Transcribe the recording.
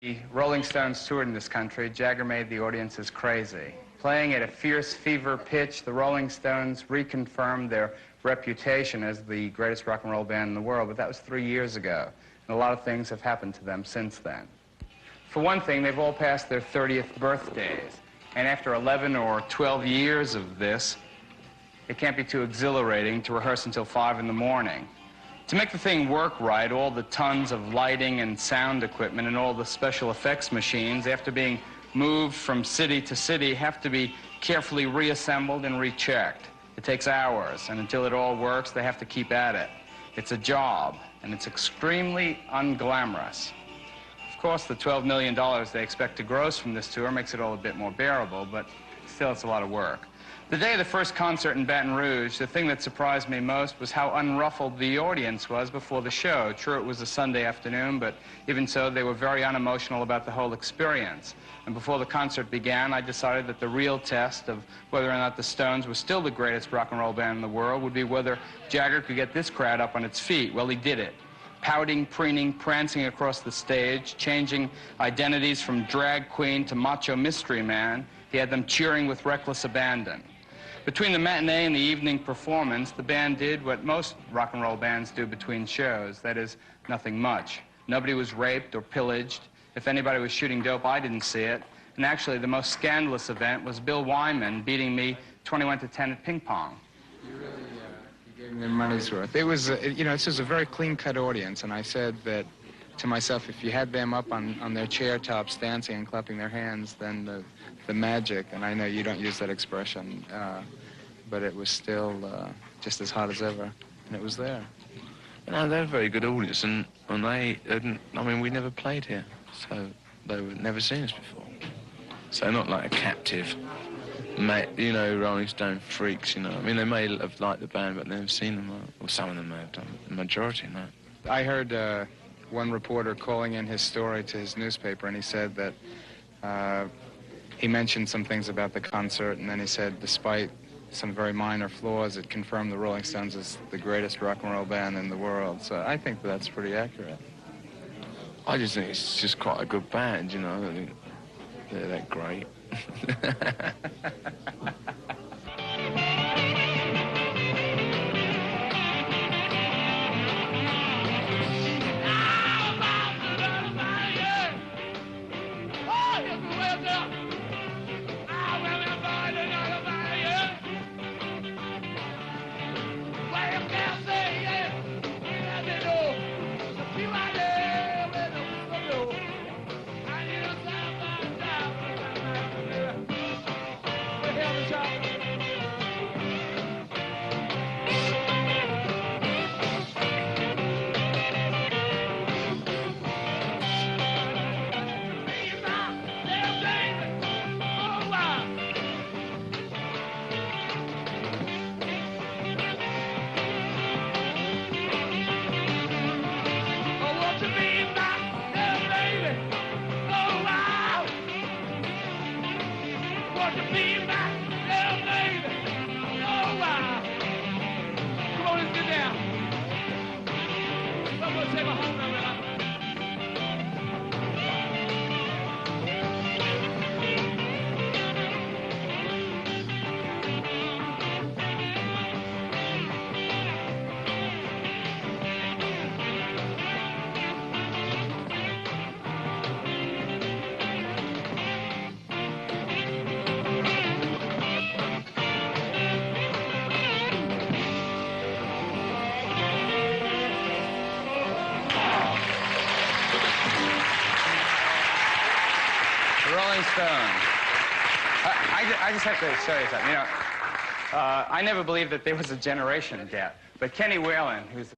The Rolling Stones toured in this country. Jagger made the audiences crazy. Playing at a fierce fever pitch, the Rolling Stones reconfirmed their reputation as the greatest rock and roll band in the world, but that was 3 years ago, and a lot of things have happened to them since then. For one thing, they've all passed their 30th birthdays, and after 11 or 12 years of this, it can't be too exhilarating to rehearse until 5 in the morning. To make the thing work right, all the tons of lighting and sound equipment and all the special effects machines, after being moved from city to city, have to be carefully reassembled and rechecked. It takes hours, and until it all works, they have to keep at it. It's a job, and it's extremely unglamorous. Of course, the $12 million they expect to gross from this tour makes it all a bit more bearable, but still it's a lot of work. The day of the first concert in Baton Rouge, the thing that surprised me most was how unruffled the audience was before the show. True, it was a Sunday afternoon, but even so, they were very unemotional about the whole experience. And before the concert began, I decided that the real test of whether or not the Stones were still the greatest rock and roll band in the world would be whether Jagger could get this crowd up on its feet. Well, he did it. Pouting, preening, prancing across the stage, changing identities from drag queen to macho mystery man, he had them cheering with reckless abandon. Between the matinee and the evening performance, the band did what most rock and roll bands do between shows, that is, nothing much. Nobody was raped or pillaged. If anybody was shooting dope, I didn't see it. And actually, the most scandalous event was Bill Wyman beating me 21-10 at ping pong. You really you gave them their money's worth. It was, this was a very clean-cut audience, and I said that to myself, if you had them up on their chair tops dancing and clapping their hands, then the magic, and I know you don't use that expression, but it was still just as hot as ever, and it was there. No, they're a very good audience, and they didn't, I mean, we never played here, so they would never seen us before. So not like a captive, Rolling Stone freaks, I mean, they may have liked the band, but they've never seen them, or some of them may have done, the majority, no. I heard one reporter calling in his story to his newspaper, and he said that he mentioned some things about the concert, and then he said, despite some very minor flaws, it confirmed the Rolling Stones as the greatest rock and roll band in the world. So I think that's pretty accurate. I just think it's just quite a good band, I don't think they're that great. Rolling Stones. I just have to show you something. I never believed that there was a generation gap, but Kenny Whalen, who's